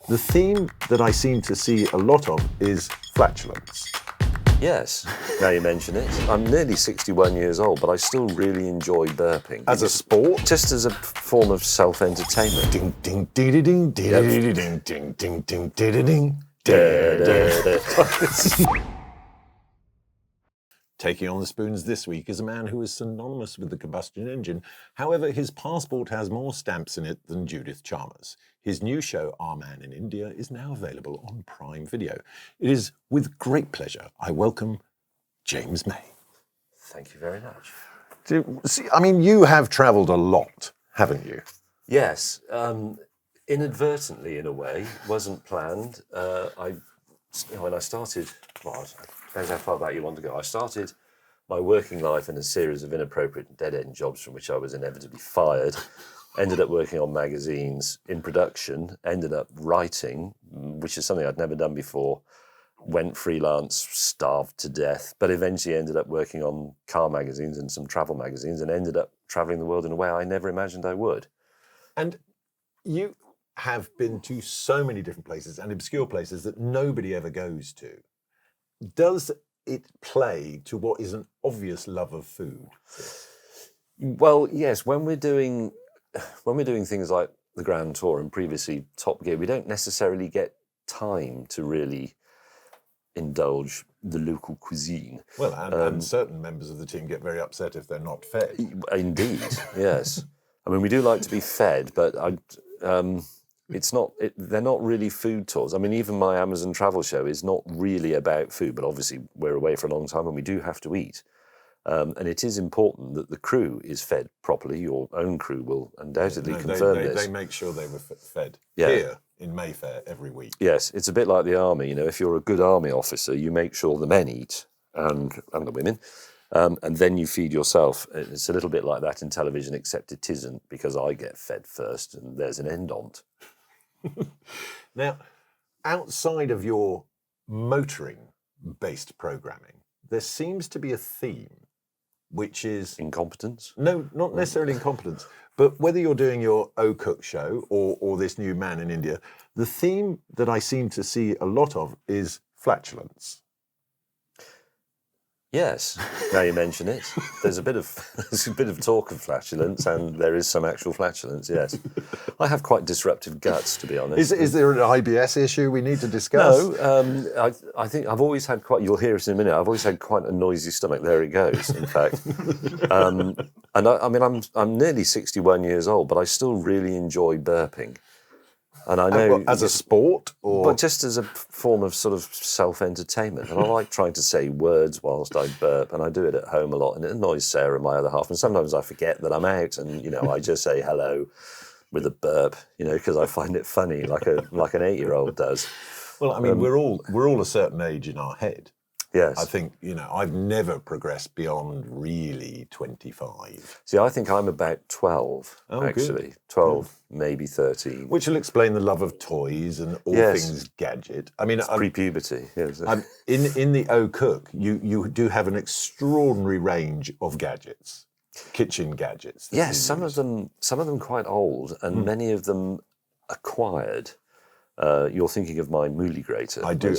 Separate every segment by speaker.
Speaker 1: The theme that I seem to see a lot of is flatulence.
Speaker 2: Yes, now you mention it. I'm nearly 61 years old, but I still really enjoy burping.
Speaker 1: As a sport?
Speaker 2: Just as a form of self-entertainment.
Speaker 1: Ding, ding, ding, ding, ding, ding, ding, ding, ding, ding, ding, ding. Taking on the spoons this week is a man who is synonymous with the combustion engine. However, his passport has more stamps in it than Judith Chalmers. His new show, Our Man in India, is now available on Prime Video. It is with great pleasure I welcome James May.
Speaker 2: Thank you very much.
Speaker 1: I mean, you have travelled a lot, haven't you?
Speaker 2: Yes, inadvertently in a way, wasn't planned. When I started, depends how far back you want to go. I started my working life in a series of inappropriate dead-end jobs from which I was inevitably fired. Ended up working on magazines in production, ended up writing, which is something I'd never done before. Went freelance, starved to death, but eventually ended up working on car magazines and some travel magazines and ended up traveling the world in a way I never imagined I would.
Speaker 1: And you have been to so many different places and obscure places that nobody ever goes to. Does it play to what is an obvious love of food?
Speaker 2: Well, yes, when we're doing things like the Grand Tour and previously Top Gear, we don't necessarily get time to really indulge the local cuisine.
Speaker 1: Well, and certain members of the team get very upset if they're not fed.
Speaker 2: Indeed, yes. I mean, we do like to be fed, but they're not really food tours. I mean, even my Amazon travel show is not really about food, but obviously we're away for a long time and we do have to eat. And it is important that the crew is fed properly. Your own crew will undoubtedly confirm this.
Speaker 1: They make sure they were fed
Speaker 2: Yeah.
Speaker 1: here in Mayfair every week.
Speaker 2: Yes, it's a bit like the army. You know, if you're a good army officer, you make sure the men eat and the women, and then you feed yourself. It's a little bit like that in television, except it isn't, because I get fed first and there's an end on it.
Speaker 1: Now, outside of your motoring-based programming, there seems to be a theme, which is...
Speaker 2: Incompetence?
Speaker 1: No, not necessarily incompetence, but whether you're doing your O-Cook show or this new Man in India, the theme that I seem to see a lot of is flatulence.
Speaker 2: Yes, now you mention it. There's a bit of talk of flatulence, and there is some actual flatulence, yes. I have quite disruptive guts, to be honest.
Speaker 1: Is there an IBS issue we need to discuss?
Speaker 2: No, I think I've always had quite, you'll hear it in a minute, I've always had quite a noisy stomach. There it goes, in fact. And I mean, I'm nearly 61 years old, but I still really enjoy burping. And I know...
Speaker 1: As a sport? Or?
Speaker 2: But just as a form of sort of self-entertainment. And I like trying to say words whilst I burp, and I do it at home a lot, and it annoys Sarah, my other half. And sometimes I forget that I'm out, and, you know, I just say hello with a burp, you know, because I find it funny, like an 8-year-old does.
Speaker 1: Well, I mean, we're all a certain age in our head.
Speaker 2: Yes.
Speaker 1: I think, you know, I've never progressed beyond really 25.
Speaker 2: See, I think I'm about 12, actually.
Speaker 1: Good.
Speaker 2: 12, maybe 13.
Speaker 1: Which will explain the love of toys and all things gadget. I mean,
Speaker 2: it's pre-puberty. Yes.
Speaker 1: In the O-Cook, you do have an extraordinary range of gadgets, kitchen gadgets.
Speaker 2: Yes, some of them quite old, and many of them acquired. You're thinking of my mouli grater.
Speaker 1: I do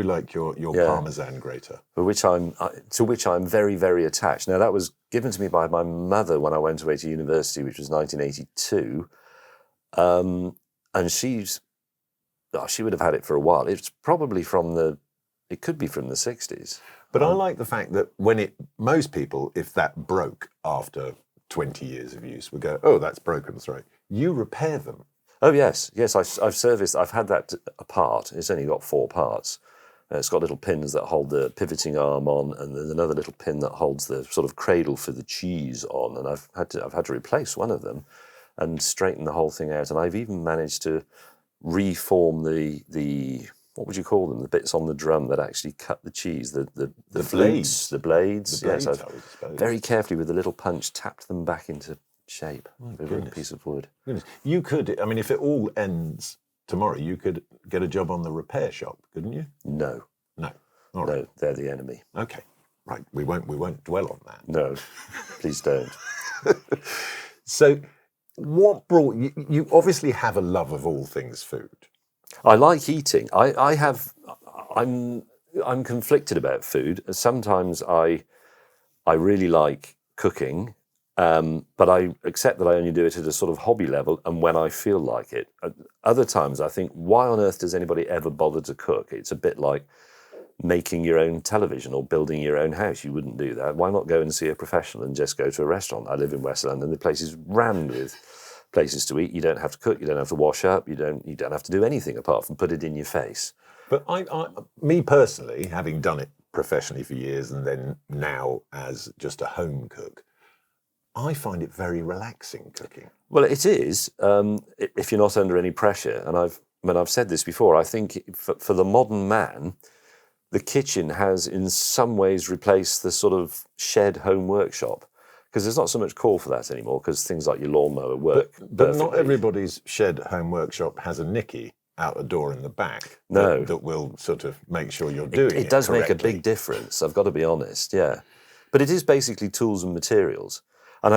Speaker 1: like your Parmesan grater,
Speaker 2: to which I'm very, very attached. Now, that was given to me by my mother when I went away to university, which was 1982, and she would have had it for a while. It's probably it could be from the 60s.
Speaker 1: But I like the fact that most people, if that broke after 20 years of use, would go, oh, that's broken, sorry. You repair them.
Speaker 2: Oh, yes. I've had that apart. It's only got 4 parts. It's got little pins that hold the pivoting arm on, and there's another little pin that holds the sort of cradle for the cheese on, and I've had to replace one of them and straighten the whole thing out. And I've even managed to reform the what would you call them? The bits on the drum that actually cut the cheese, the flutes, the blades. Yes, I've very carefully with a little punch tapped them back into shape over a piece of wood.
Speaker 1: Goodness. You could, I mean, if it all ends tomorrow, you could get a job on the repair shop, couldn't you?
Speaker 2: No.
Speaker 1: All right.
Speaker 2: No, they're the enemy.
Speaker 1: Okay, right. We won't dwell on that.
Speaker 2: No, please don't.
Speaker 1: So, what brought you? You obviously have a love of all things food.
Speaker 2: I like eating. I'm conflicted about food. Sometimes I really like cooking, but I accept that I only do it at a sort of hobby level and when I feel like it. Other times I think, why on earth does anybody ever bother to cook? It's a bit like making your own television or building your own house. You wouldn't do that. Why not go and see a professional and just go to a restaurant? I live in West London. The place is rammed with places to eat. You don't have to cook. You don't have to wash up. You don't have to do anything apart from put it in your face.
Speaker 1: But me personally, having done it professionally for years and then now as just a home cook, I find it very relaxing cooking.
Speaker 2: Well, it is, if you're not under any pressure. And I've said this before, I think for the modern man, the kitchen has in some ways replaced the sort of shed home workshop, because there's not so much call for that anymore, because things like your lawnmower work.
Speaker 1: But not everybody's shed home workshop has a nicky out the door in the back.
Speaker 2: No.
Speaker 1: That will sort of make sure you're doing it.
Speaker 2: It does
Speaker 1: correctly.
Speaker 2: make a big difference, I've got to be honest, yeah. But it is basically tools and materials. And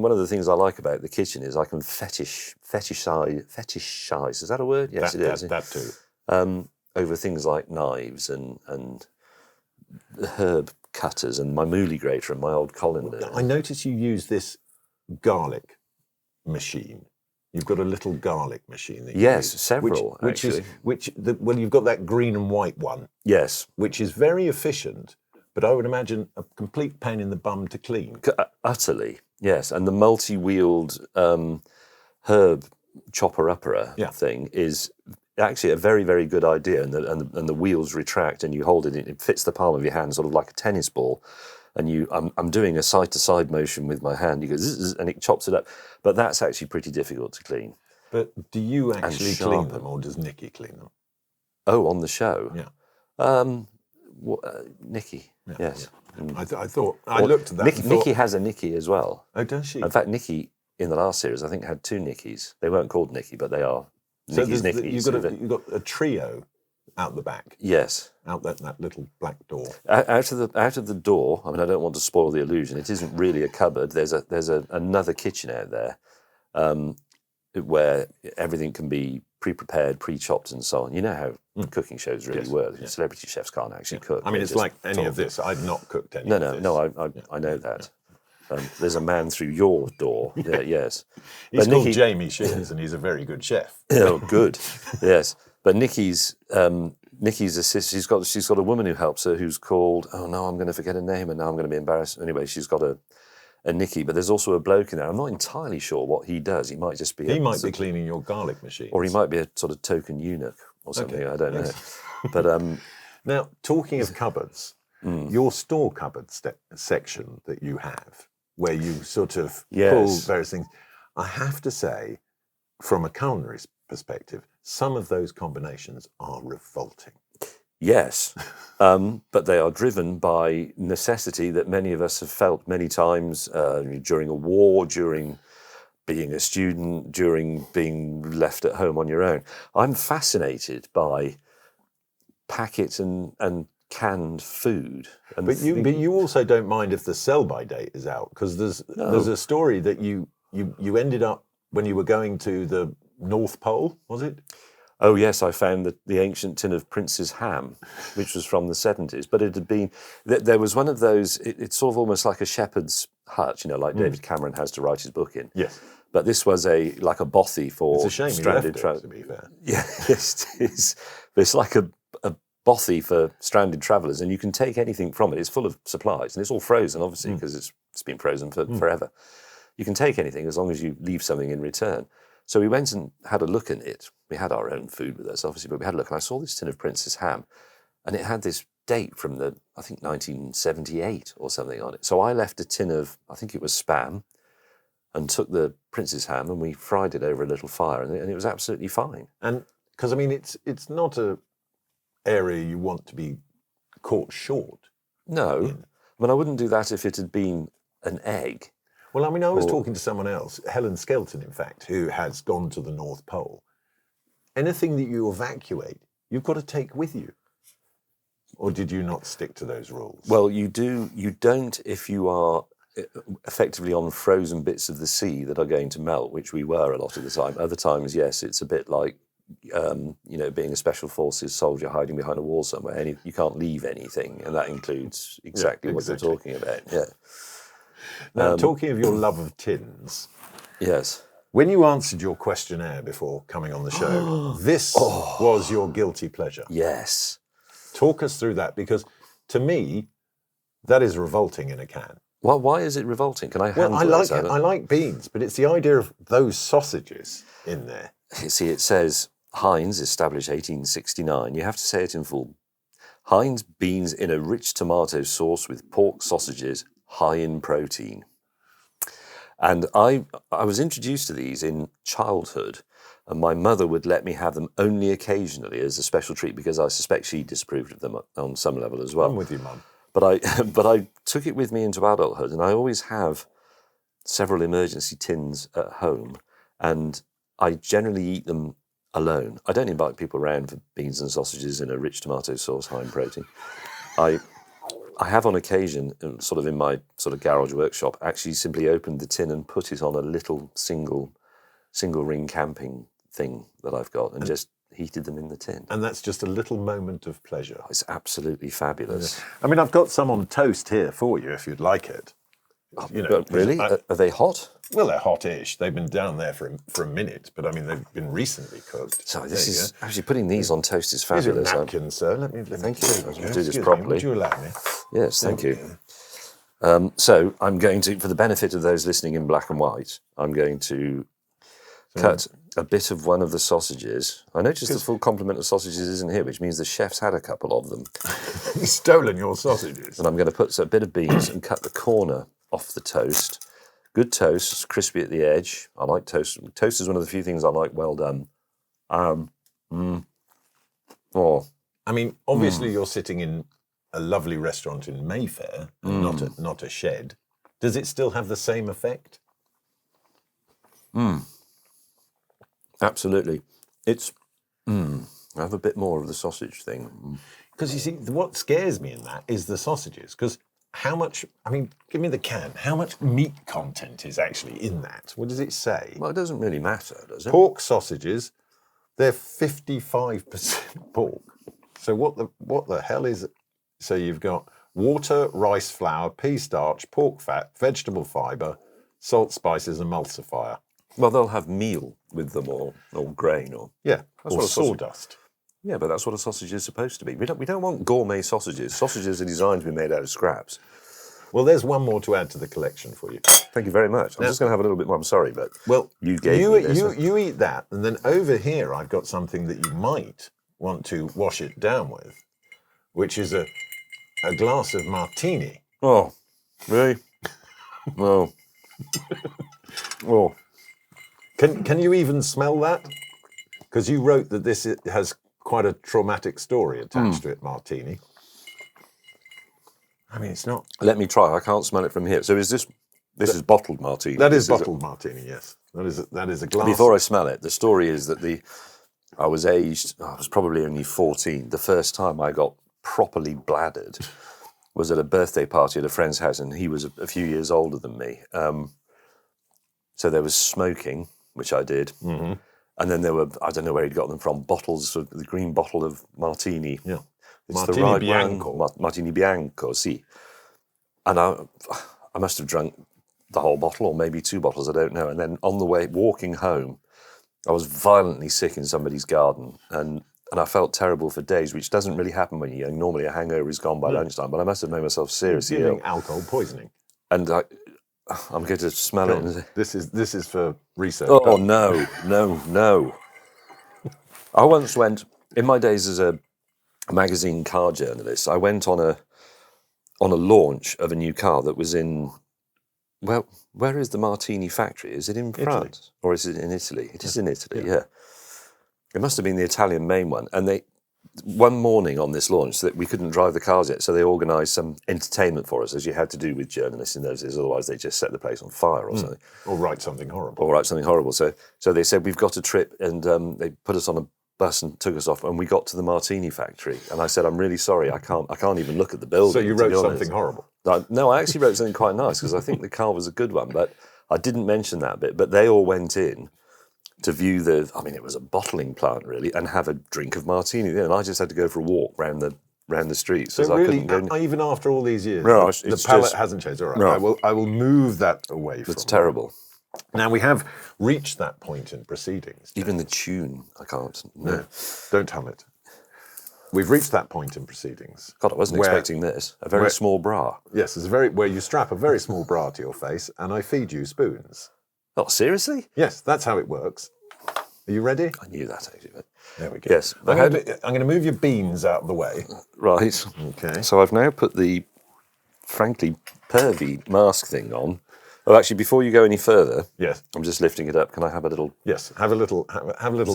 Speaker 2: one of the things I like about the kitchen is I can fetishize, is that a word? Yes, it is.
Speaker 1: That too.
Speaker 2: Over things like knives and herb cutters and my mouli grater and my old colander.
Speaker 1: I notice you use this garlic machine. You've got a little garlic machine. That you
Speaker 2: yes,
Speaker 1: use,
Speaker 2: several,
Speaker 1: actually.
Speaker 2: which
Speaker 1: You've got that green and white one.
Speaker 2: Yes.
Speaker 1: Which is very efficient, but I would imagine a complete pain in the bum to clean.
Speaker 2: Utterly, yes. And the multi-wheeled herb chopper-upper thing is actually a very, very good idea. And the wheels retract and you hold it, it fits the palm of your hand, sort of like a tennis ball. And I'm doing a side-to-side motion with my hand. You go, zzz, and it chops it up. But that's actually pretty difficult to clean.
Speaker 1: But do you actually clean them, or does Nikki clean them?
Speaker 2: Oh, on the show?
Speaker 1: Yeah.
Speaker 2: Nikki, yes.
Speaker 1: Yeah. I looked at that.
Speaker 2: Nikki has a Nikki as well.
Speaker 1: Oh, does she?
Speaker 2: In fact, Nikki in the last series, I think, had two Nikkis. They weren't called Nikki, but they are Nikki's.
Speaker 1: You've got a trio out the back.
Speaker 2: Yes.
Speaker 1: Out that little black door.
Speaker 2: Out of the door. I mean, I don't want to spoil the illusion. It isn't really a cupboard. There's another kitchen out there, where everything can be pre-prepared, pre-chopped, and so on. You know how cooking shows really work. Yeah. Celebrity chefs can't actually cook.
Speaker 1: I mean, it's like any of this. I've not cooked any.
Speaker 2: No,
Speaker 1: of this.
Speaker 2: I know that. There's a man through your door. Yeah, yes.
Speaker 1: He's called James Shears, and he's a very good chef.
Speaker 2: Oh, good. Yes. But Nikki's assist. She's got a woman who helps her who's called. Oh no, I'm going to forget her name, and now I'm going to be embarrassed. Anyway, she's got a Nikki, but there's also a bloke in there. I'm not entirely sure what he does. He might just be.
Speaker 1: He might be cleaning your garlic machine,
Speaker 2: or he might be a sort of token eunuch or something. Okay. I don't know. But
Speaker 1: now, talking of cupboards, your store cupboard section that you have, where you sort of pull various things, I have to say, from a culinary perspective, some of those combinations are revolting.
Speaker 2: Yes, but they are driven by necessity that many of us have felt many times during a war, during being a student, during being left at home on your own. I'm fascinated by packet and canned food. And
Speaker 1: but you also don't mind if the sell-by date is out, because there's a story that you ended up, when you were going to the North Pole, was it?
Speaker 2: Oh yes, I found the ancient tin of Prince's ham, which was from the 70s. But it had been, there was one of those, it's sort of almost like a shepherd's hut, like David Cameron has to write his book in.
Speaker 1: Yes.
Speaker 2: But this was like a bothy for
Speaker 1: it's a shame
Speaker 2: stranded
Speaker 1: travelers, to be fair.
Speaker 2: Yeah, yes, it is. But it's like a bothy for stranded travellers, and you can take anything from it. It's full of supplies, and it's all frozen, obviously, because it's been frozen for forever. You can take anything as long as you leave something in return. So we went and had a look at it. We had our own food with us, obviously, but we had a look, and I saw this tin of Prince's ham, and it had this date from I think 1978 or something on it. So I left a tin of, I think it was Spam, and took the Prince's ham, and we fried it over a little fire, and it was absolutely fine.
Speaker 1: And because I mean, it's not a area you want to be caught short.
Speaker 2: No, I mean, I wouldn't do that if it had been an egg.
Speaker 1: Well, I mean, I was talking to someone else, Helen Skelton, in fact, who has gone to the North Pole. Anything that you evacuate, you've got to take with you. Or did you not stick to those rules?
Speaker 2: Well, you do. You don't if you are effectively on frozen bits of the sea that are going to melt, which we were a lot of the time. Other times, yes, it's a bit like being a special forces soldier hiding behind a wall somewhere, and you can't leave anything, and that includes exactly what you're talking about. Yeah.
Speaker 1: Now, talking of your love of tins,
Speaker 2: Yes.
Speaker 1: when you answered your questionnaire before coming on the show, this was your guilty pleasure.
Speaker 2: Yes.
Speaker 1: Talk us through that, because to me, that is revolting in a can.
Speaker 2: Well, why is it revolting? Can I
Speaker 1: Well,
Speaker 2: handle it?
Speaker 1: I like beans, but it's the idea of those sausages in there.
Speaker 2: See, it says Heinz, established 1869. You have to say it in full. Heinz beans in a rich tomato sauce with pork sausages, high in protein. And I was introduced to these in childhood, and my mother would let me have them only occasionally as a special treat, because I suspect she disapproved of them on some level as well.
Speaker 1: I'm with you, Mum.
Speaker 2: But I took it with me into adulthood, and I always have several emergency tins at home, and I generally eat them alone. I don't invite people around for beans and sausages in a rich tomato sauce, high in protein. I have on occasion, sort of in my sort of garage workshop, actually simply opened the tin and put it on a little single ring camping thing that I've got, and just heated them in the tin.
Speaker 1: And that's just a little moment of pleasure.
Speaker 2: It's absolutely fabulous.
Speaker 1: I mean, I've got some on toast here for you if you'd like it.
Speaker 2: But really? Are they hot?
Speaker 1: Well, they're hot-ish. They've been down there for a minute, but I mean, they've been recently cooked.
Speaker 2: So this is actually putting these on toast is
Speaker 1: Here's your
Speaker 2: fabulous.
Speaker 1: napkin, sir. Let me
Speaker 2: Thank you.
Speaker 1: There we
Speaker 2: I'll
Speaker 1: go.
Speaker 2: do this
Speaker 1: Excuse
Speaker 2: properly.
Speaker 1: Me, would you allow me?
Speaker 2: Yes, thank you. So I'm going to, for the benefit of those listening in black and white, I'm going to cut a bit of one of the sausages. I noticed the full complement of sausages isn't here, which means the chef's had a couple of them.
Speaker 1: He's stolen your sausages.
Speaker 2: And I'm going to put a bit of beans and cut the corner off the toast. Good toast, it's crispy at the edge. I like toast. Toast is one of the few things I like well done.
Speaker 1: I mean, obviously you're sitting in a lovely restaurant in Mayfair, and not a shed. Does it still have the same effect?
Speaker 2: Absolutely. It's, I have a bit more of the sausage thing.
Speaker 1: Because you see, what scares me in that is the sausages. Because how much, I mean, give me the can. How much meat content is actually in that? What does it say?
Speaker 2: Well, it doesn't really matter, does it?
Speaker 1: Pork sausages, they're 55% pork. So what the hell is it? So you've got water, rice flour, pea starch, pork fat, vegetable fibre, salt, spices, emulsifier.
Speaker 2: Well, they'll have meal with them, or grain, or
Speaker 1: Or sawdust.
Speaker 2: Yeah, but that's what a sausage is supposed to be. We don't want gourmet sausages. Sausages are designed to be made out of scraps.
Speaker 1: Well, there's one more to add to the collection for you.
Speaker 2: Thank you very much. I'm just going to have a little bit more. I'm sorry, but you gave me this.
Speaker 1: You eat that, and then over here I've got something that you might want to wash it down with, which is a glass of martini.
Speaker 2: Oh, really? Oh. Oh.
Speaker 1: Can you even smell that? Because you wrote that this has quite a traumatic story attached to it, martini. I mean, it's not.
Speaker 2: Let me try. I can't smell it from here. So is this is bottled martini?
Speaker 1: That is bottled martini, yes. That is a glass.
Speaker 2: Before I smell it, the story is that I was aged, I was probably only 14. The first time I got properly bladdered was at a birthday party at a friend's house, and he was a few years older than me. So there was smoking, which I did. Mm-hmm. And then there were, I don't know where he'd got them from, bottles of the green bottle of martini.
Speaker 1: Yeah.
Speaker 2: It's
Speaker 1: Martini
Speaker 2: the right
Speaker 1: Bianco.
Speaker 2: one. Martini Bianco, sì. And I must have drunk the whole bottle, or maybe 2 bottles, I don't know. And then on the way, walking home, I was violently sick in somebody's garden. And I felt terrible for days, which doesn't really happen when you're young. Normally a hangover is gone by lunchtime, but I must have made myself seriously ill.
Speaker 1: Alcohol poisoning.
Speaker 2: And I'm going to smell it. And
Speaker 1: this is for research.
Speaker 2: Oh, no. I once went, in my days as a magazine car journalist, I went on a launch of a new car that was in, well, where is the Martini factory? Is it in France? Or is it in Italy? It is in Italy, yeah. It must have been the Italian main one. And one morning on this launch, that we couldn't drive the cars yet, so they organised some entertainment for us, as you had to do with journalists in those days. Otherwise, they just set the place on fire or something.
Speaker 1: Or write something horrible.
Speaker 2: So they said, we've got a trip, and they put us on a bus and took us off, and we got to the Martini factory. And I said, I'm really sorry, I can't even look at the building.
Speaker 1: So you wrote something horrible?
Speaker 2: No, I actually wrote something quite nice, because I think the car was a good one, but I didn't mention that bit. But they all went in to view it was a bottling plant really, and have a drink of martini there. And I just had to go for a walk round the streets.
Speaker 1: So
Speaker 2: I
Speaker 1: really,
Speaker 2: couldn't go
Speaker 1: even after all these years,
Speaker 2: No,
Speaker 1: the palate hasn't changed. All right,
Speaker 2: No.
Speaker 1: I will move that away from.
Speaker 2: It's terrible.
Speaker 1: Now, we have reached that point in proceedings.
Speaker 2: Even the tune, I can't.
Speaker 1: No, don't hum it. We've reached that point in proceedings.
Speaker 2: God, I wasn't expecting this. A very small bra.
Speaker 1: Yes, it's where you strap a very small bra to your face and I feed you spoons.
Speaker 2: Oh, seriously?
Speaker 1: Yes, that's how it works. Are you ready?
Speaker 2: I knew that, actually. But...
Speaker 1: There we go.
Speaker 2: Yes.
Speaker 1: I'm going to move your beans out of the way.
Speaker 2: Right.
Speaker 1: Okay.
Speaker 2: So I've now put the, frankly, pervy mask thing on. Oh, actually, before you go any further,
Speaker 1: Yes.
Speaker 2: I'm just lifting it up. Can I have a little...
Speaker 1: Yes, have a little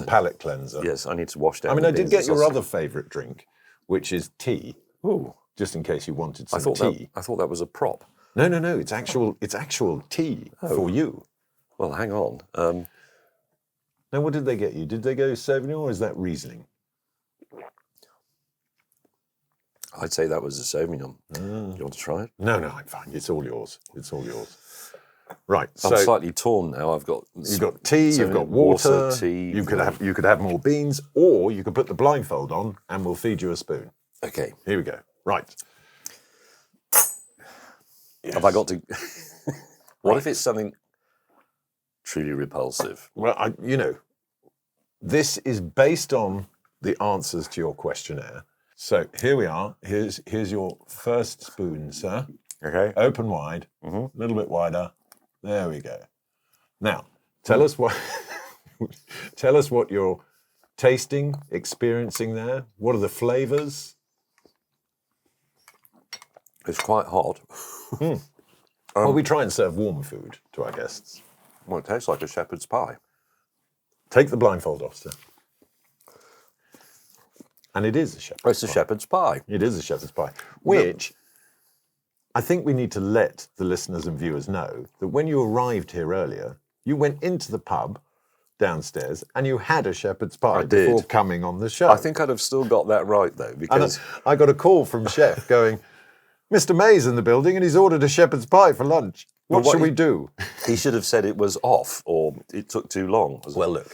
Speaker 1: palate cleanser.
Speaker 2: Yes, I need to wash down
Speaker 1: I mean,
Speaker 2: the
Speaker 1: I did
Speaker 2: beans
Speaker 1: get
Speaker 2: and
Speaker 1: your
Speaker 2: sausage.
Speaker 1: other favourite drink, which is tea.
Speaker 2: Ooh.
Speaker 1: Just in case you wanted some tea.
Speaker 2: I thought that was a prop.
Speaker 1: No. It's actual tea for you.
Speaker 2: Well, hang on.
Speaker 1: Now, what did they get you? Did they go Sauvignon or is that Riesling?
Speaker 2: I'd say that was a Sauvignon. Do you want to try it?
Speaker 1: No, I'm fine. It's all yours. It's all yours. Right.
Speaker 2: I'm slightly torn now.
Speaker 1: You've got tea, you've got water,
Speaker 2: tea.
Speaker 1: You could have more beans, or you could put the blindfold on and we'll feed you a spoon.
Speaker 2: Okay.
Speaker 1: Here we go. Right. Yes.
Speaker 2: Have I got to... What if it's something truly repulsive?
Speaker 1: Well, this is based on the answers to your questionnaire. So here we are. Here's your first spoon, sir.
Speaker 2: Okay.
Speaker 1: Open wide, a little bit wider. There we go. Now, tell us what you're tasting, experiencing there. What are the flavours?
Speaker 2: It's quite hot.
Speaker 1: Well, we try and serve warm food to our guests.
Speaker 2: Well, it tastes like a shepherd's pie.
Speaker 1: Take the blindfold off, sir. And it is a shepherd's pie.
Speaker 2: It's a shepherd's pie.
Speaker 1: It is a shepherd's pie, which I think we need to let the listeners and viewers know that when you arrived here earlier, you went into the pub downstairs and you had a shepherd's pie before coming on the show.
Speaker 2: I think I'd have still got that right, though, because...
Speaker 1: And I got a call from Chef going, Mr. May's in the building and he's ordered a shepherd's pie for lunch. What should we do?
Speaker 2: He should have said it was off or it took too long.
Speaker 1: Well, look,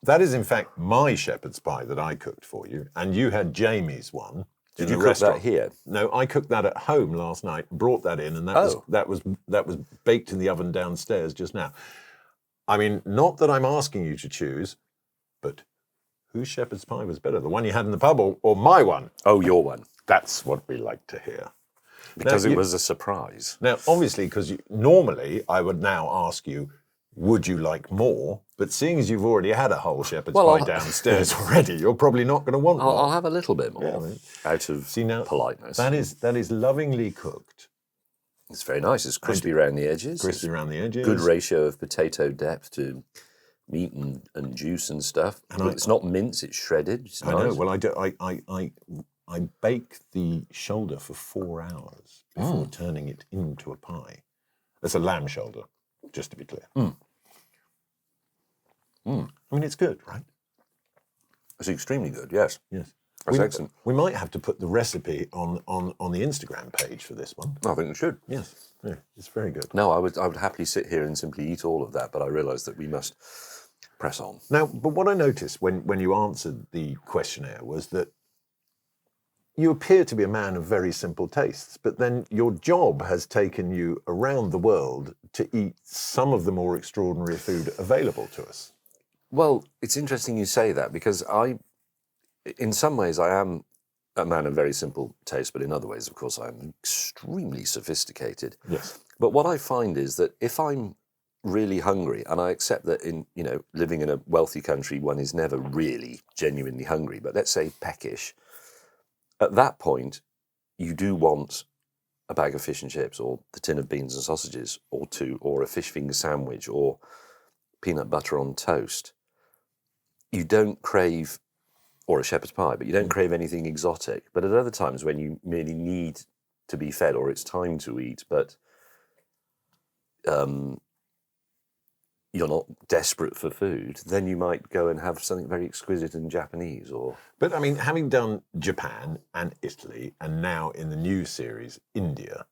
Speaker 1: that is in fact my shepherd's pie that I cooked for you, and you had Jamie's one.
Speaker 2: Did you cook that here?
Speaker 1: No, I cooked that at home last night, brought that in, and that was baked in the oven downstairs just now. I mean, not that I'm asking you to choose, but whose shepherd's pie was better, the one you had in the pub or my one?
Speaker 2: Oh, your one.
Speaker 1: That's what we like to hear.
Speaker 2: Because it was a surprise.
Speaker 1: Now, obviously, because normally I would now ask you, would you like more? But seeing as you've already had a whole shepherd's pie downstairs already, you're probably not going to want more.
Speaker 2: I'll have a little bit more out of politeness.
Speaker 1: That is lovingly cooked.
Speaker 2: It's very nice. It's crispy around the edges.
Speaker 1: Crispy around the edges.
Speaker 2: Good ratio of potato depth to meat and juice and stuff. And it's not mince; it's shredded. It's nice.
Speaker 1: I know. Well, I bake the shoulder for 4 hours before turning it into a pie. That's a lamb shoulder, just to be clear. I mean, it's good, right?
Speaker 2: It's extremely good. Yes.
Speaker 1: Yes.
Speaker 2: That's excellent.
Speaker 1: We might have to put the recipe on the Instagram page for this one.
Speaker 2: I think we should.
Speaker 1: Yes. Yeah, it's very good.
Speaker 2: No, I would happily sit here and simply eat all of that, but I realised that we must press on.
Speaker 1: Now, but what I noticed when you answered the questionnaire was that you appear to be a man of very simple tastes, but then your job has taken you around the world to eat some of the more extraordinary food available to us.
Speaker 2: Well, it's interesting you say that, because in some ways I am a man of very simple taste, but in other ways, of course, I'm extremely sophisticated.
Speaker 1: Yes.
Speaker 2: But what I find is that if I'm really hungry, and I accept that living in a wealthy country, one is never really genuinely hungry, but let's say peckish, at that point, you do want a bag of fish and chips, or the tin of beans and sausages, or two, or a fish finger sandwich, or peanut butter on toast. You don't crave, or a shepherd's pie, but you don't crave anything exotic. But at other times when you merely need to be fed, or it's time to eat, but you're not desperate for food, then you might go and have something very exquisite and Japanese.
Speaker 1: But I mean, having done Japan and Italy, and now in the new series, India,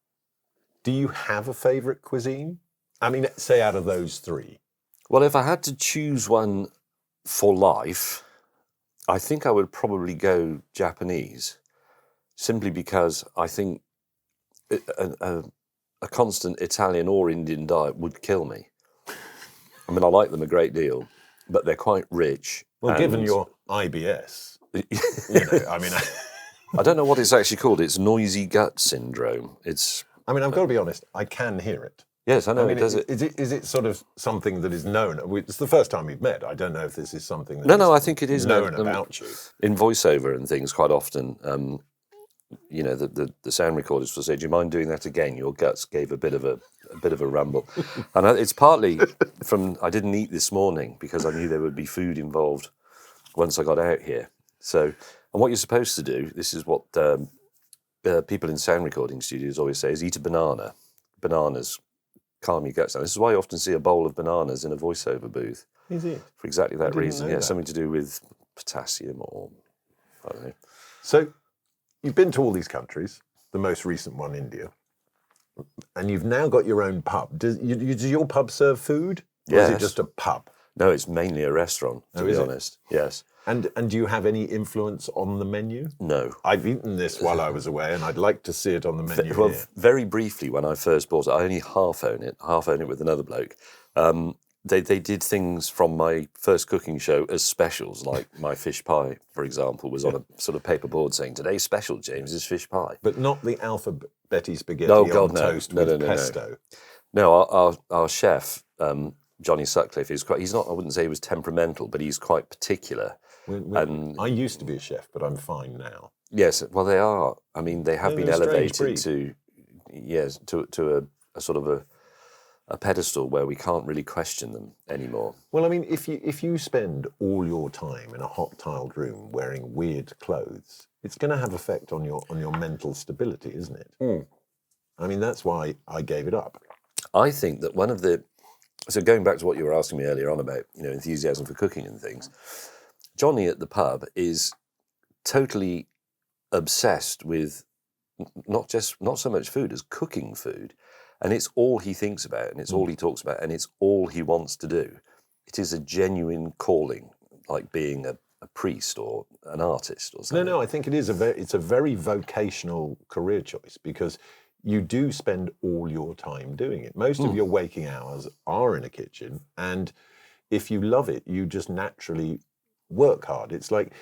Speaker 1: do you have a favourite cuisine? I mean, say out of those three.
Speaker 2: Well, if I had to choose one for life, I think I would probably go Japanese, simply because I think a constant Italian or Indian diet would kill me. I mean, I like them a great deal, but they're quite rich.
Speaker 1: Well, given your IBS, I mean...
Speaker 2: I don't know what it's actually called. It's noisy gut syndrome.
Speaker 1: I mean, I've got to be honest, I can hear it.
Speaker 2: Yes, I know.
Speaker 1: I mean, is it sort of something that is known? It's the first time we've met. I don't know if this is something that
Speaker 2: I think it is
Speaker 1: known about you.
Speaker 2: In voiceover and things, quite often, the sound recorders will say, "Do you mind doing that again? Your guts gave a bit of a rumble," and it's partly from I didn't eat this morning because I knew there would be food involved once I got out here. So, and what you're supposed to do, this is what people in sound recording studios always say, is eat a banana. Bananas calm your guts down. This is why you often see a bowl of bananas in a voiceover booth.
Speaker 1: Is it?
Speaker 2: For exactly that reason. Yeah,
Speaker 1: that.
Speaker 2: something to do with potassium or, I don't know.
Speaker 1: So you've been to all these countries, the most recent one, India, and you've now got your own pub. Does your pub serve food? Or
Speaker 2: Yes.
Speaker 1: is it just a pub?
Speaker 2: No, it's mainly a restaurant, to be honest. Yes.
Speaker 1: And do you have any influence on the menu?
Speaker 2: No.
Speaker 1: I've eaten this while I was away, and I'd like to see it on the menu
Speaker 2: Well,
Speaker 1: here.
Speaker 2: very briefly, when I first bought it, I only half own it with another bloke. They did things from my first cooking show as specials, like my fish pie, for example, was on a sort of paper board saying, "Today's special, James, is fish pie."
Speaker 1: But not the Betty spaghetti
Speaker 2: Oh, God,
Speaker 1: on
Speaker 2: no.
Speaker 1: toast
Speaker 2: No,
Speaker 1: with
Speaker 2: no,
Speaker 1: pesto.
Speaker 2: No, our chef, Johnny Sutcliffe, he's not, I wouldn't say he was temperamental, but he's quite particular.
Speaker 1: I used to be a chef, but I'm fine now.
Speaker 2: Yes, well, they are. I mean, they have been
Speaker 1: they're a strange
Speaker 2: elevated to a sort of a pedestal where we can't really question them anymore.
Speaker 1: Well, I mean, if you spend all your time in a hot tiled room wearing weird clothes, it's going to have effect on your mental stability, isn't it?
Speaker 2: Mm.
Speaker 1: I mean, that's why I gave it up.
Speaker 2: I think that so going back to what you were asking me earlier on about, enthusiasm for cooking and things, Johnny at the pub is totally obsessed with not so much food as cooking food, and it's all he thinks about, and it's all he talks about, and it's all he wants to do. It is a genuine calling, like being a priest or an artist or something.
Speaker 1: No, I think it is it's a very vocational career choice, because you do spend all your time doing it. Most of your waking hours are in a kitchen, and if you love it, you just naturally work hard. It's like,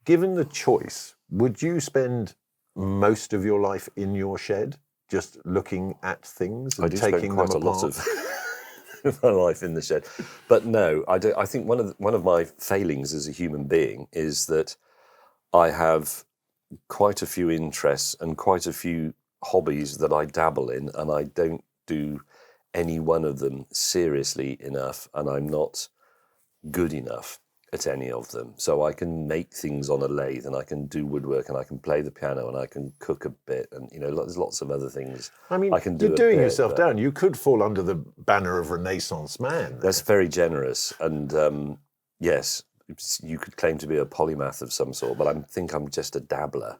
Speaker 1: given the choice, would you spend most of your life in your shed, just looking at things and taking them apart?
Speaker 2: I do spend quite a lot of my life in the shed, but no, I do. I think one of my failings as a human being is that I have quite a few interests and quite a few hobbies that I dabble in, and I don't do any one of them seriously enough, and I'm not good enough at any of them. So I can make things on a lathe, and I can do woodwork, and I can play the piano, and I can cook a bit, and there's lots of other things.
Speaker 1: I mean,
Speaker 2: I can do
Speaker 1: you're doing yourself down. You could fall under the banner of Renaissance man. There.
Speaker 2: That's very generous, and yes, you could claim to be a polymath of some sort, but I think I'm just a dabbler,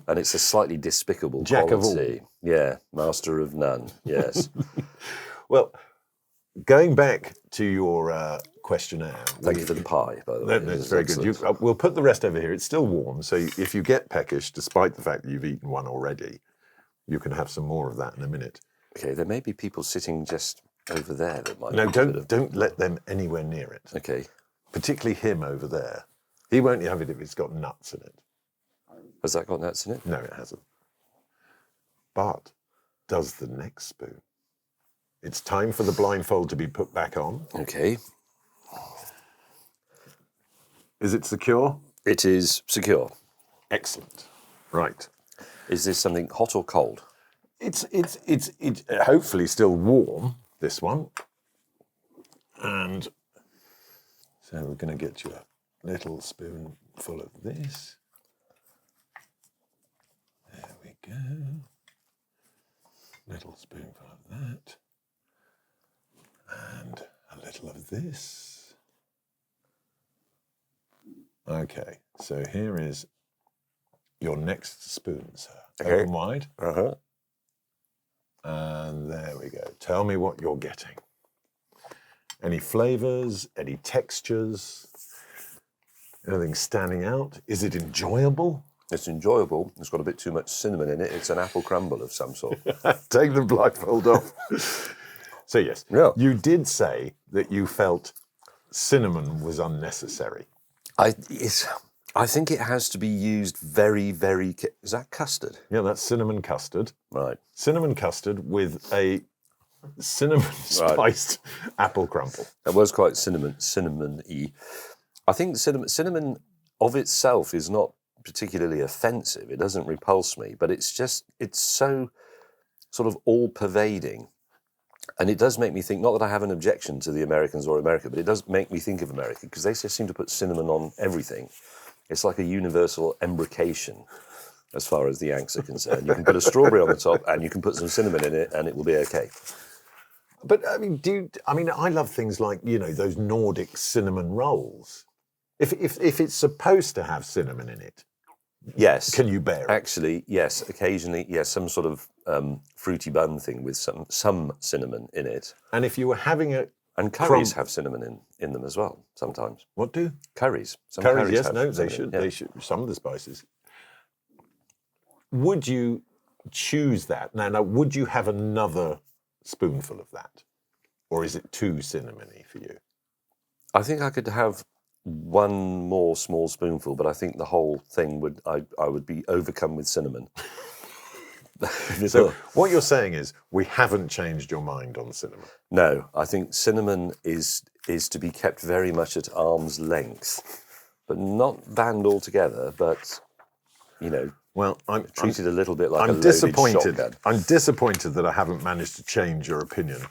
Speaker 2: and it's a slightly despicable
Speaker 1: Jack
Speaker 2: quality.
Speaker 1: of all.
Speaker 2: Yeah, master of none. Yes.
Speaker 1: Well, going back to your questionnaire.
Speaker 2: Thank you for the pie, by the way.
Speaker 1: That's very good. We'll put the rest over here. It's still warm, so if you get peckish, despite the fact that you've eaten one already, you can have some more of that in a minute.
Speaker 2: Okay, there may be people sitting just over there that might.
Speaker 1: No, don't let them anywhere near it.
Speaker 2: Okay.
Speaker 1: Particularly him over there. He won't have it if it's got nuts in it.
Speaker 2: Has that got nuts in it?
Speaker 1: No, it hasn't. But does the next spoon. It's time for the blindfold to be put back on.
Speaker 2: Okay.
Speaker 1: Is it secure?
Speaker 2: It is secure.
Speaker 1: Excellent. Right.
Speaker 2: Is this something hot or cold?
Speaker 1: It's hopefully still warm, this one. And so we're going to get you a little spoonful of this. There we go. Little spoonful of that. And a little of this. Okay, so here is your next spoon, sir.
Speaker 2: Okay.
Speaker 1: Open wide.
Speaker 2: Uh-huh.
Speaker 1: And there we go. Tell me what you're getting. Any flavours? Any textures? Anything standing out? Is it enjoyable?
Speaker 2: It's enjoyable. It's got a bit too much cinnamon in it. It's an apple crumble of some sort.
Speaker 1: Take the blindfold off. So yes,
Speaker 2: Yeah.
Speaker 1: you did say that you felt cinnamon was unnecessary.
Speaker 2: I think it has to be used very, very... Is that custard?
Speaker 1: Yeah, that's cinnamon custard.
Speaker 2: Right.
Speaker 1: Cinnamon custard with a cinnamon spiced apple crumble.
Speaker 2: That was quite cinnamon-y. I think cinnamon of itself is not particularly offensive. It doesn't repulse me, but it's so sort of all-pervading. And it does make me think, not that I have an objection to the Americans or America, but it does make me think of America, because they just seem to put cinnamon on everything. It's like a universal embrocation as far as the Yanks are concerned. You can put a strawberry on the top and you can put some cinnamon in it and it will be okay.
Speaker 1: But I mean, I love things like, you know, those Nordic cinnamon rolls. If it's supposed to have cinnamon in it,
Speaker 2: yes.
Speaker 1: Can you bear it?
Speaker 2: Actually, yes. Occasionally, yes, some sort of fruity bun thing with some cinnamon in it.
Speaker 1: And if you were having a...
Speaker 2: And curries have cinnamon in them as well, sometimes.
Speaker 1: What do?
Speaker 2: Curries. Some
Speaker 1: Curries, yes,
Speaker 2: have
Speaker 1: no, they
Speaker 2: cinnamon,
Speaker 1: should.
Speaker 2: yeah.
Speaker 1: They should. Some of the spices. Would you choose that? Now, would you have another spoonful of that? Or is it too cinnamony for you?
Speaker 2: I think I could have one more small spoonful, but I think the whole thing I would be overcome with cinnamon.
Speaker 1: So what you're saying is we haven't changed your mind on cinnamon?
Speaker 2: No, I think cinnamon is to be kept very much at arm's length, but not banned altogether, but, you know,
Speaker 1: well, I'm
Speaker 2: treated a little bit like a loaded
Speaker 1: disappointed.
Speaker 2: shotgun.
Speaker 1: I'm disappointed that I haven't managed to change your opinion.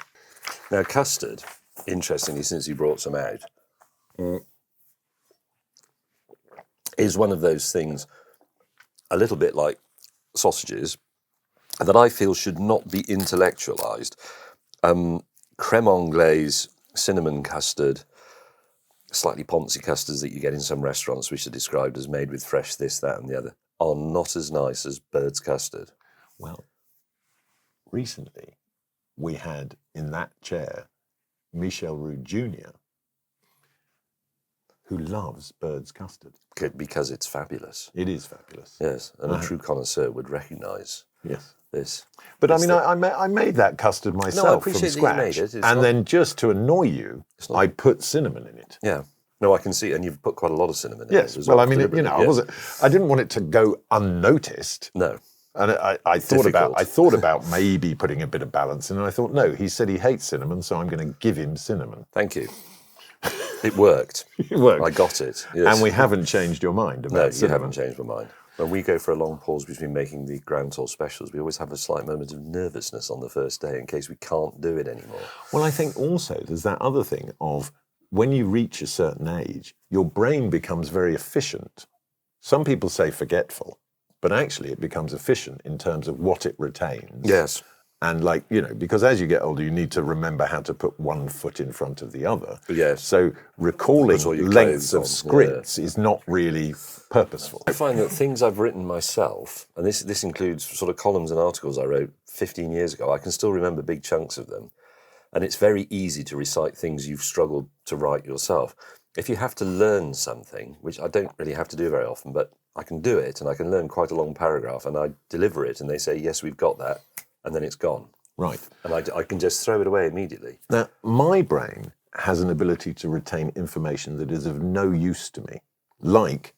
Speaker 2: Now, custard, interestingly, since you brought some out, is one of those things, a little bit like sausages, that I feel should not be intellectualized. Creme anglaise, cinnamon custard, slightly poncy custards that you get in some restaurants, which are described as made with fresh this, that, and the other, are not as nice as bird's custard.
Speaker 1: Well, recently we had in that chair Michel Roux Jr., who loves bird's custard.
Speaker 2: Because it's fabulous.
Speaker 1: It is fabulous.
Speaker 2: Yes, and a true connoisseur would recognise this.
Speaker 1: But I mean, I made that custard myself from scratch. And then just to annoy you, I put cinnamon in it.
Speaker 2: Yeah. No, I can see, and you've put quite a lot of cinnamon in it.
Speaker 1: Yes, well, I mean, you know, I didn't want it to go unnoticed.
Speaker 2: No.
Speaker 1: And I thought about maybe putting a bit of balance in, and I thought, no, he said he hates cinnamon, so I'm going to give him cinnamon.
Speaker 2: Thank you. It worked.
Speaker 1: It worked.
Speaker 2: I got it. Yes.
Speaker 1: And we haven't changed your mind about cinnamon.
Speaker 2: No, you haven't changed my mind. When we go for a long pause between making the Grand Tour specials, we always have a slight moment of nervousness on the first day in case we can't do it anymore.
Speaker 1: Well, I think also there's that other thing of when you reach a certain age, your brain becomes very efficient. Some people say forgetful, but actually it becomes efficient in terms of what it retains.
Speaker 2: Yes.
Speaker 1: And like, you know, because as you get older, you need to remember how to put one foot in front of the other.
Speaker 2: Yes.
Speaker 1: So recalling lengths of scripts is not really purposeful.
Speaker 2: I find that things I've written myself, and this includes sort of columns and articles I wrote 15 years ago, I can still remember big chunks of them. And it's very easy to recite things you've struggled to write yourself. If you have to learn something, which I don't really have to do very often, but I can do it, and I can learn quite a long paragraph, and I deliver it, and they say, yes, we've got that. And then it's gone.
Speaker 1: Right.
Speaker 2: And I can just throw it away immediately.
Speaker 1: Now, my brain has an ability to retain information that is of no use to me. Like,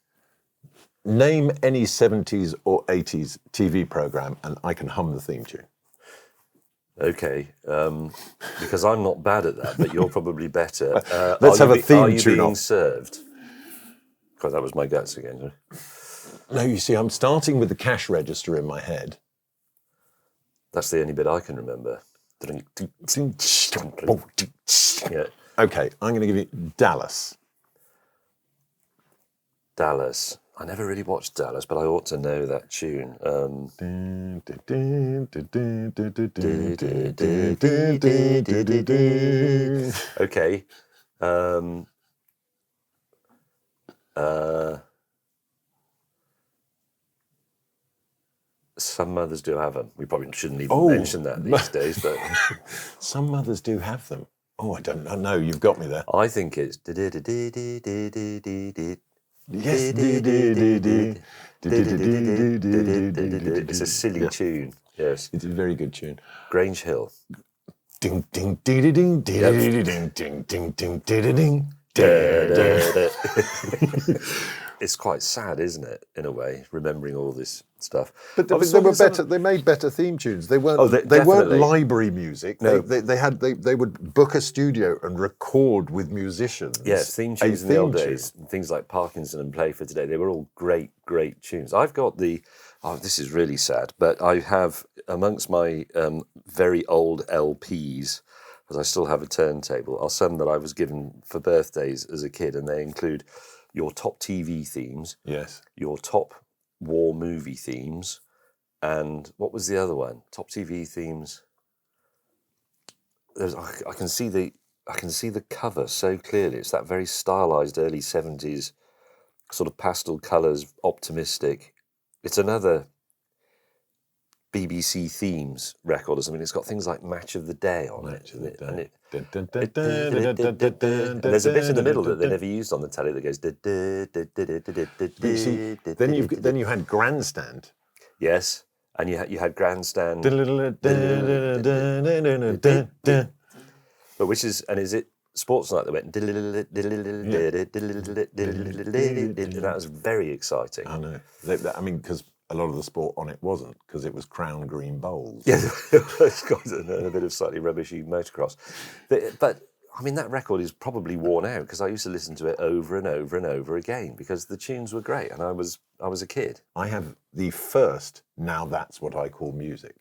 Speaker 1: name any 70s or 80s TV programme and I can hum the theme tune.
Speaker 2: Okay, because I'm not bad at that, but you're probably better.
Speaker 1: Let's have a theme tune.
Speaker 2: Are you being served? God, that was my guts again.
Speaker 1: No, you see, I'm starting with the cash register in my head.
Speaker 2: That's the only bit I can remember. Yeah.
Speaker 1: Okay, I'm going to give you Dallas.
Speaker 2: Dallas. I never really watched Dallas, but I ought to know that tune. Okay. Some mothers do have them. We probably shouldn't even mention that these days, but
Speaker 1: some mothers do have them. Oh, I don't know. No, you've got me there.
Speaker 2: I think it's.
Speaker 1: Yes.
Speaker 2: It's a silly tune. Yes.
Speaker 1: It's a very good tune.
Speaker 2: Grange Hill.
Speaker 1: Ding ding ding ding ding ding ding ding ding ding ding.
Speaker 2: It's quite sad, isn't it, in a way, remembering all this stuff.
Speaker 1: But they were better. They made better theme tunes. They weren't. They weren't library music.
Speaker 2: No.
Speaker 1: They would book a studio and record with musicians.
Speaker 2: Yes, theme tunes in the old days, things like Parkinson and Play for Today. They were all great tunes. I've got the. Oh, this is really sad, but I have amongst my very old LPs, because I still have a turntable, are some that I was given for birthdays as a kid, and they include your top TV themes,
Speaker 1: Yes,
Speaker 2: your top war movie themes, and what was the other one? Top TV themes. I can see the cover so clearly. It's that very stylized early 70s sort of pastel colours, optimistic. It's another BBC themes record or something. It's got things like Match of the Day on it. And there's a bit in the middle that they never used on the telly that goes.
Speaker 1: Then you had Grandstand.
Speaker 2: Yes, and you had Grandstand. But which is it Sports Night that went. That was very exciting.
Speaker 1: I know. I mean, because a lot of the sport on it wasn't, because it was Crown Green Bowls.
Speaker 2: Yeah, it's got a bit of slightly rubbishy motocross. But I mean, that record is probably worn out because I used to listen to it over and over and over again because the tunes were great, and I was a kid.
Speaker 1: I have the first Now That's What I Call Music.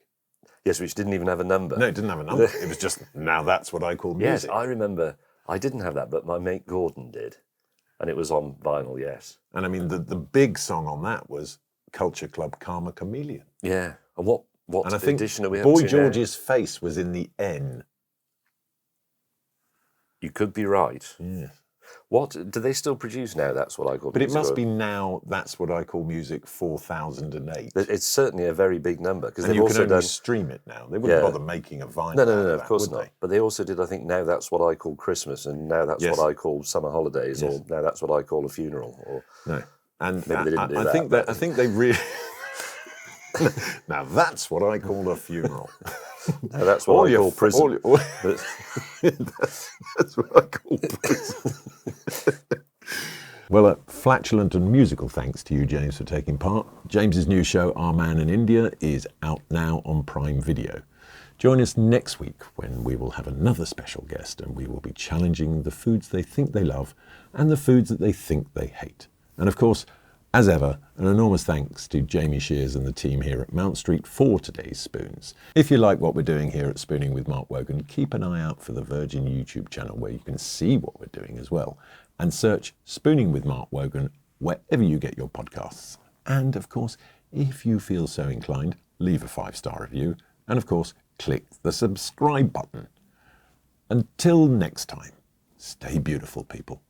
Speaker 2: Yes, which didn't even have a number.
Speaker 1: No, it didn't have a number. It was just Now That's What I Call Music.
Speaker 2: Yes, I remember. I didn't have that, but my mate Gordon did, and it was on vinyl. Yes,
Speaker 1: and I mean the big song on that was Culture Club Karma Chameleon.
Speaker 2: Yeah, and what
Speaker 1: and I think
Speaker 2: edition are we up
Speaker 1: Boy
Speaker 2: to
Speaker 1: George's face was in the N.
Speaker 2: You could be right.
Speaker 1: Yeah.
Speaker 2: What do they still produce now? That's what I call.
Speaker 1: But
Speaker 2: music,
Speaker 1: it must be Now That's What I Call Music 4008.
Speaker 2: It's certainly a very big number because they've
Speaker 1: you
Speaker 2: also
Speaker 1: can only stream it now. They wouldn't bother making a vinyl.
Speaker 2: No, of course not.
Speaker 1: They?
Speaker 2: But they also did, I think, Now That's What I Call Christmas, and Now That's What I Call Summer Holidays, or Now That's What I Call a Funeral. Or
Speaker 1: no, and
Speaker 2: maybe they didn't do
Speaker 1: that. I think they really. Now that's what I call a funeral.
Speaker 2: Now that's what I call prison.
Speaker 1: That's what I call prison. Well, a flatulent and musical thanks to you, James, for taking part. James's new show, Our Man in India, is out now on Prime Video. Join us next week when we will have another special guest and we will be challenging the foods they think they love and the foods that they think they hate. And of course, as ever, an enormous thanks to Jamie Shears and the team here at Mount Street for today's spoons. If you like what we're doing here at Spooning with Mark Wogan, keep an eye out for the Virgin YouTube channel where you can see what we're doing as well. And search Spooning with Mark Wogan wherever you get your podcasts. And of course, if you feel so inclined, leave a 5-star review. And of course, click the subscribe button. Until next time, stay beautiful, people.